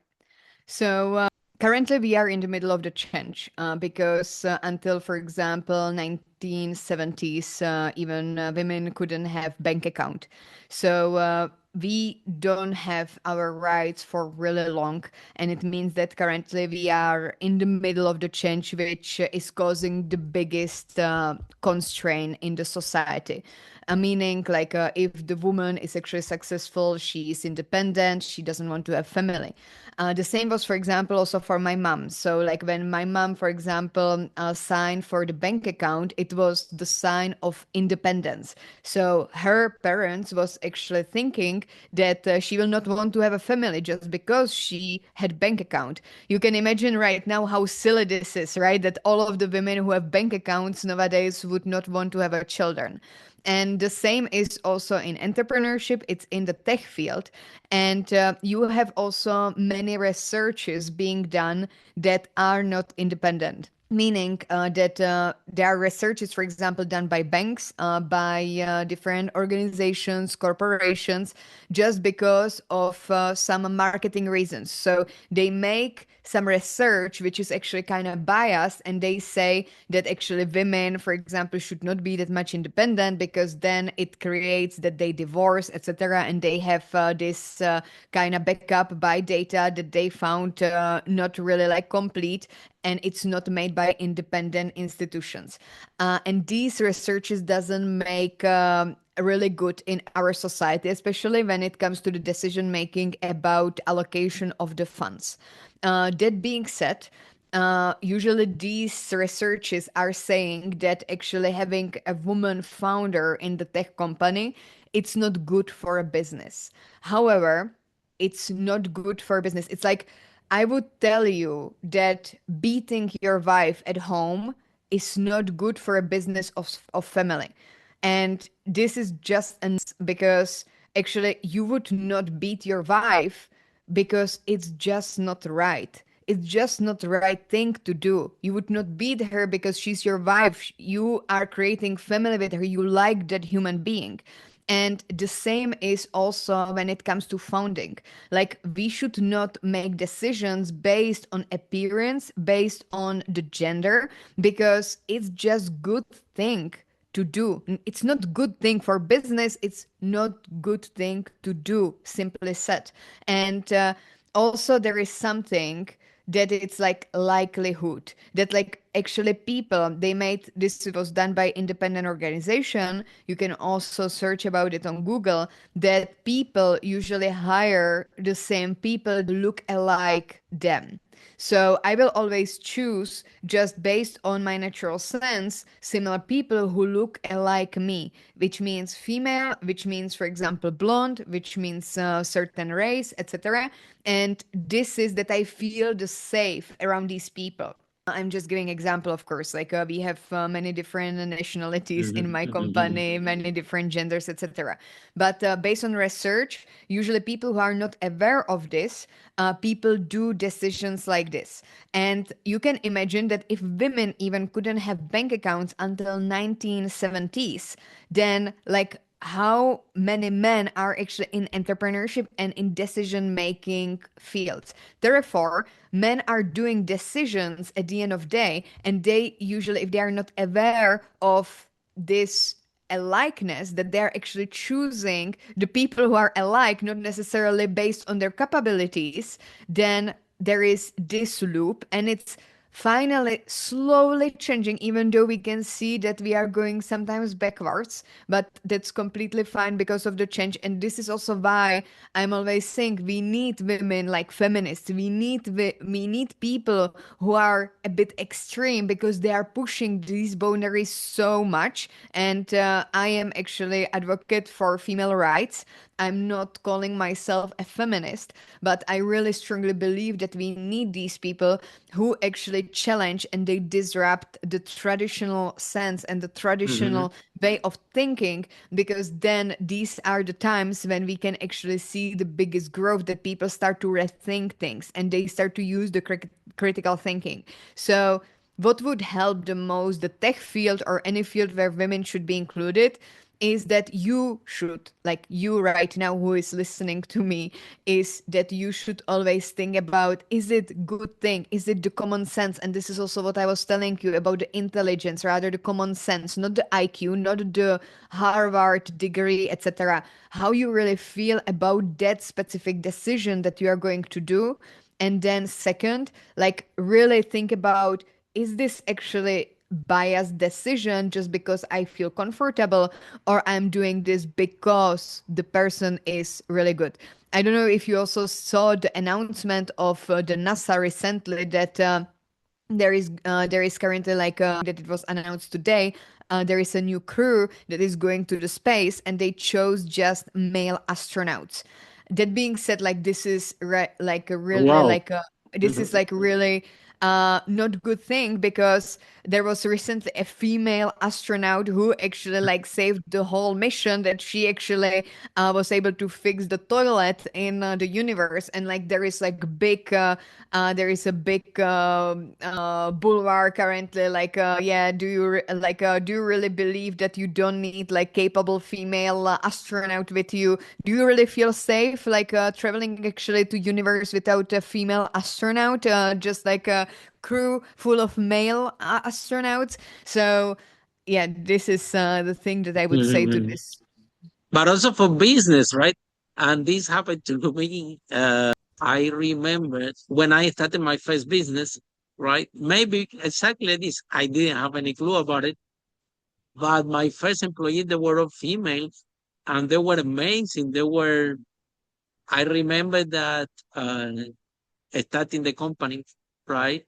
S3: So currently we are in the middle of the change because until, for example, 1970s, even women couldn't have bank account. So we don't have our rights for really long, and it means that currently we are in the middle of the change, which is causing the biggest constraint in the society. Meaning, like, if the woman is actually successful, she is independent, she doesn't want to have family. The same was, for example, also for my mom. So, like, when my mom, for example, signed for the bank account, it was the sign of independence. So her parents was actually thinking that she will not want to have a family just because she had bank account. You can imagine right now how silly this is, right? That all of the women who have bank accounts nowadays would not want to have a children. And the same is also in entrepreneurship, it's in the tech field. And you have also many researches being done that are not independent. Meaning that there are researches, for example, done by banks, by different organizations, corporations, just because of some marketing reasons. So they make some research which is actually kind of biased, and they say that actually women, for example, should not be that much independent because then it creates that they divorce, etc., and they have this kind of backup by data that they found not really like complete, and it's not made by independent institutions. And these researches doesn't make really good in our society, especially when it comes to the decision making about allocation of the funds. That being said, usually these researches are saying that actually having a woman founder in the tech company, it's not good for a business. However, it's not good for business. It's like I would tell you that beating your wife at home is not good for a business of family. And this is just because actually you would not beat your wife because it's just not right. It's just not the right thing to do. You would not beat her because she's your wife. You are creating family with her. You like that human being. And the same is also when it comes to founding. Like, we should not make decisions based on appearance, based on the gender, because it's just good thing to do. It's not good thing for business. It's not good thing to do, simply said. And also there is something that it's like likelihood that like actually people they made this was done by independent organization. You can also search about it on Google, that people usually hire the same people that look alike them. So I will always choose, just based on my natural sense, similar people who look alike me, which means female, which means, for example, blonde, which means certain race, etc. And this is that I feel the safe around these people. I'm just giving example, of course. Like we have many different nationalities in
S1: Mhm,
S3: my
S1: mhm, mhm.
S3: company, many different genders, etc. But based on research, usually people who are not aware of this, people do decisions like this. And you can imagine that if women even couldn't have bank accounts until 1970s, then like how many men are actually in entrepreneurship and in decision making fields. Therefore, men are doing decisions at the end of day, and they usually, if they are not aware of this alikeness, that they're actually choosing the people who are alike, not necessarily based on their capabilities, then there is this loop, and it's finally slowly changing, even though we can see that we are going sometimes backwards, but that's completely fine because of the change. And this is also why I'm always saying we need women like feminists. We need people who are a bit extreme because they are pushing these boundaries so much. And I am actually advocate for female rights. I'm not calling myself a feminist, but I really strongly believe that we need these people who actually challenge and they disrupt the traditional sense and the
S1: Mhm,
S3: traditional way of thinking, because then these are the times when we can actually see the biggest growth, that people start to rethink things and they start to use the critical thinking. So what would help the most, the tech field or any field where women should be included, is that you should, like you right now who is listening to me, is that you should always think about, is it good thing, is it the common sense? And this is also what I was telling you about the intelligence, rather the common sense, not the IQ, not the Harvard degree, etc. How you really feel about that specific decision that you are going to do. And then second, like really think about, is this actually biased decision just because I feel comfortable, or I'm doing this because the person is really good. I don't know if you also saw the announcement of the NASA recently that there is currently like that it was announced today. There is a new crew that is going to the space, and they chose just male astronauts. That being said, like this is like a really
S1: Wow.
S3: like a this is
S1: Mhm,
S3: like really not good thing, because there was recently a female astronaut who actually like saved the whole mission, that she actually was able to fix the toilet in the universe. And like there is like big there is a big boulevard currently, like yeah, do you really believe that you don't need like capable female astronaut with you? Do you really feel safe like traveling actually to universe without a female astronaut, just like a crew full of male astronauts? So yeah, this is the thing that I would say to
S1: Mhm.
S3: this.
S1: But also for business, right? And this happened to me. I remember when I started my first business, right? Maybe exactly this. I didn't have any clue about it, but my first employees, they were all females and they were amazing. I remember that starting the company, right?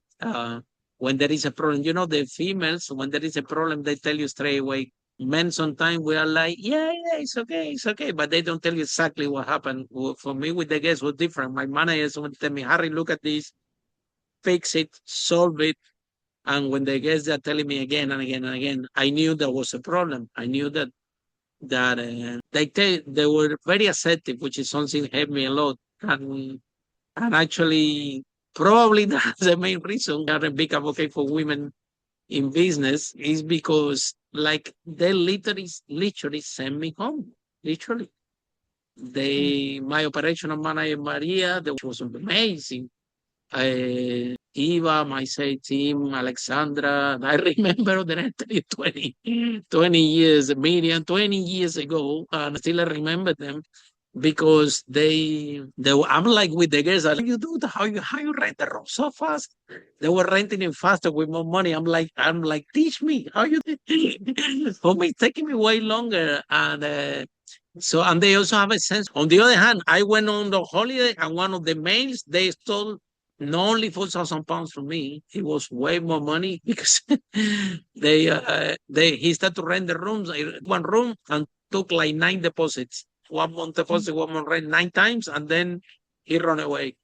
S1: When there is a problem, the females, when there is a problem, they tell you straight away. Men sometimes we are like, yeah, yeah, it's okay, but they don't tell you exactly what happened. For me, with the guests was different. My managers would tell me, Harry, look at this, fix it, solve it. And when the guests are telling me again and again and again, I knew there was a problem. I knew that they were very assertive, which is something helped me a lot. And actually, probably that's the main reason we are a big advocate for women in business is because, like, they literally send me home. Literally, my operational manager Maria, that was amazing. Eva, my sales team, Alexandra. I remember that I tell you 20 years, Miriam, 20 years ago, and still I remember them because I'm like with the girls, how you do that? How you rent the room so fast? They were renting it faster with more money. I'm like, teach me how you for me, it's taking me way longer. And they also have a sense. On the other hand, I went on the holiday and one of the males, they stole not only 4,000 pounds from me, it was way more money because he started to rent the rooms, one room, and took like 9 deposits. 1 month deposit, 1 month rent, 9 times, and then he run away.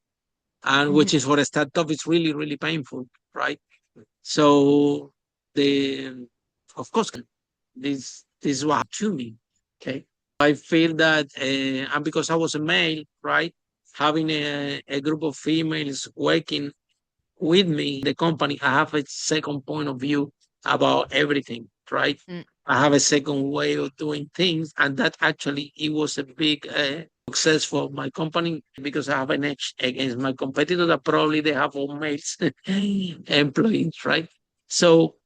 S1: And which is for a startup, it's really, really painful, right? So the of course this is what happened to me. Okay. I feel that and because I was a male, right? Having a group of females working with me in the company, I have a second point of view about everything, right?
S3: Mm.
S1: I have a second way of doing things, and that actually it was a big success for my company because I have an edge against my competitors that probably they have all males employees, right? So,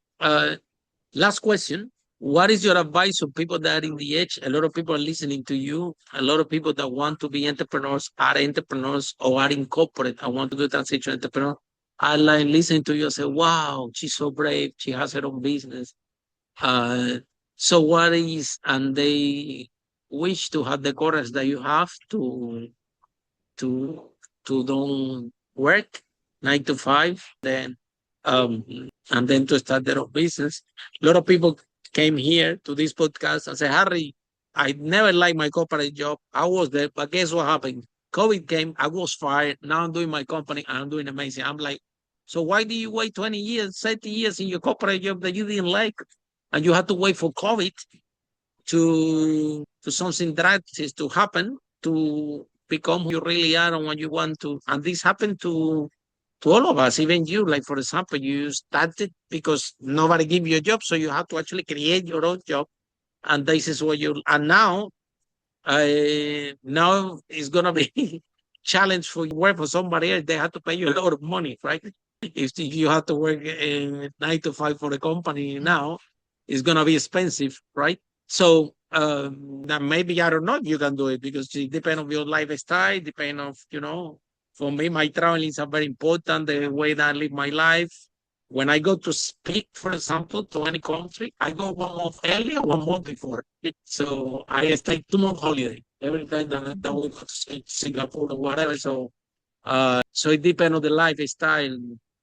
S1: last question. What is your advice to people that are in the edge? A lot of people are listening to you. A lot of people that want to be entrepreneurs, or are in corporate and want to do transition entrepreneur. I like listening to you and say, wow, she's so brave. She has her own business. Uh, so and they wish to have the courage that you have to don't work 9 to 5, then um and then to start their own business. A lot of people came here to this podcast and said, Harry, I never liked my corporate job. I was there, but guess what happened? COVID came, I was fired. Now I'm doing my company and I'm doing amazing. I'm like, so why do you wait 20 years, 30 years in your corporate job that you didn't like? And you had to wait for COVID to something drastic to happen to become who you really are and what you want to. And this happened to all of us, even you. Like for example, you started because nobody gave you a job, so you have to actually create your own job. And this is what you. And now it's gonna be challenge for you to work for somebody else. They have to pay you a lot of money, right? If you have to work 9 to 5 for a company now, it's gonna be expensive, right? So now maybe I don't know if you can do it because it depends on your lifestyle, depend of For me, my travelings are very important. The way that I live my life. When I go to speak, for example, to any country, I go 1 month earlier, 1 month before. So I stay 2 month holiday every time that we go to Singapore or whatever. So it depends on the lifestyle.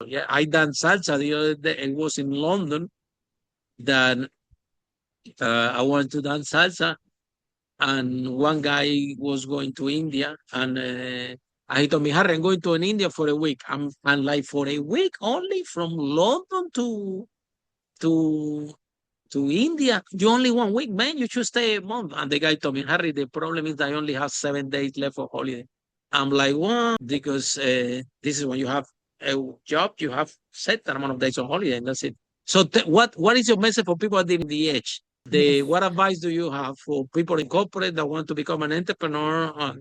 S1: Yeah, I done salsa the other day. It was in London that I wanted to dance salsa, and one guy was going to India, and he told me, Harry, I'm going to India for a week. I'm like, for a week only from London to. to India. You only 1 week, man. You should stay a month. And the guy told me, Harry, the problem is that I only have 7 days left for holiday. I'm like, what? Because this is when you have a job, you have set that amount of days on holiday, and that's it. So what is your message for people at the edge?
S3: Yes.
S1: What advice do you have for people in corporate that want to become an entrepreneur?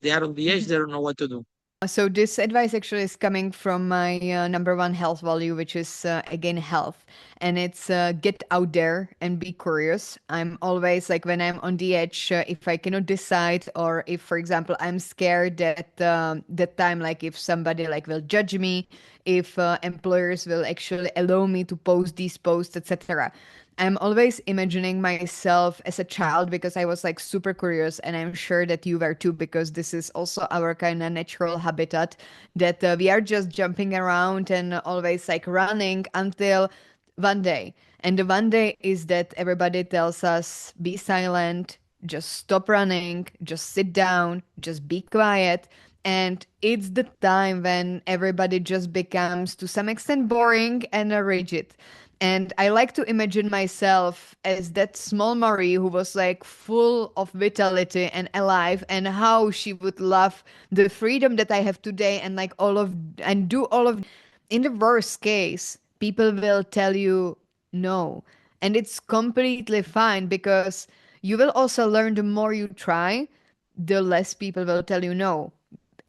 S1: They are on the edge, they don't know what to do.
S3: So this advice actually is coming from my number one health value, which is again health, and it's get out there and be curious. I'm always like when I'm on the edge, if I cannot decide, or if, for example, I'm scared that that time, like if somebody like will judge me, if employers will actually allow me to post these posts, etc. I'm always imagining myself as a child because I was like super curious, and I'm sure that you were too, because this is also our kind of natural habitat that we are just jumping around and always like running until one day. And the one day is that everybody tells us, be silent, just stop running, just sit down, just be quiet. And it's the time when everybody just becomes to some extent boring and rigid. And I like to imagine myself as that small Marie who was like full of vitality and alive, and how she would love the freedom that I have today, and like all of and do all of. In the worst case, people will tell you no. And it's completely fine, because you will also learn the more you try, the less people will tell you no,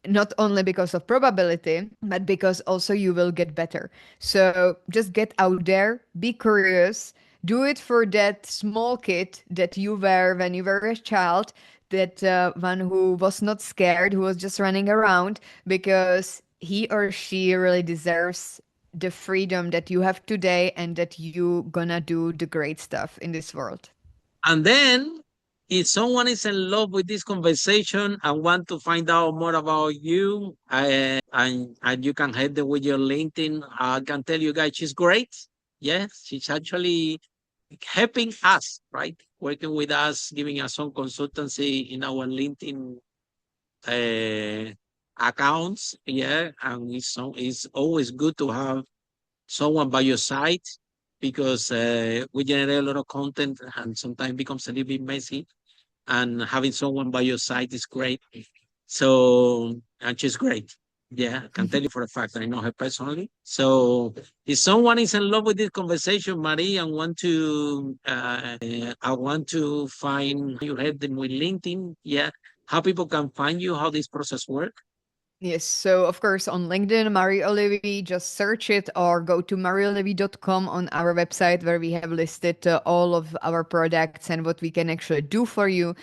S3: not only because of probability, but because also you will get better. So just get out there, be curious, do it for that small kid that you were when you were a child, that one who was not scared, who was just running around, because he or she really deserves the freedom that you have today, and that you gonna do the great stuff in this world.
S1: And then, if someone is in love with this conversation and want to find out more about you, and you can help them with your LinkedIn, I can tell you guys she's great. Yes, she's actually helping us, right? Working with us, giving us some consultancy in our LinkedIn uh, accounts. Yeah, and it's always good to have someone by your side, because we generate a lot of content and sometimes becomes a little bit messy, and having someone by your side is great. So, and she's great. Yeah, I can tell you for a fact, I know her personally. So if someone is in love with this conversation, Marie, and I want to find you, help them with LinkedIn. Yeah, how people can find you, how this process works.
S3: Yes, so of course on LinkedIn, Marie Olivie, just search it, or go to marieolivie.com on our website, where we have listed all of our products and what we can actually do for you.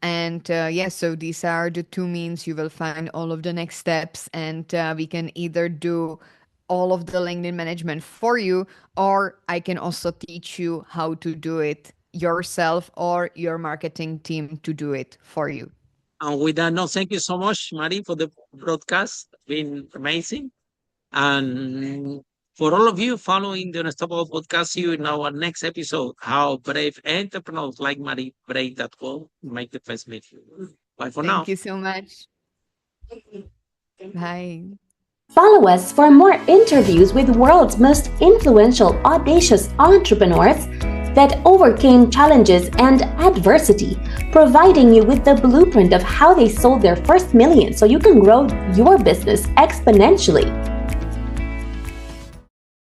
S3: And yeah, so these are the two means you will find all of the next steps, and we can either do all of the LinkedIn management for you, or I can also teach you how to do it yourself, or your marketing team to do it for you.
S1: And with that, no, thank you so much, Marie, for the broadcast. It's been amazing. And for all of you following the Unstoppable podcast, see you in our next episode. How brave entrepreneurs like Marie break that wall, make the first meet. Bye for now.
S3: Thank you so much. Bye.
S2: Follow us for more interviews with world's most influential, audacious entrepreneurs that overcame challenges and adversity, providing you with the blueprint of how they sold their first million so you can grow your business exponentially.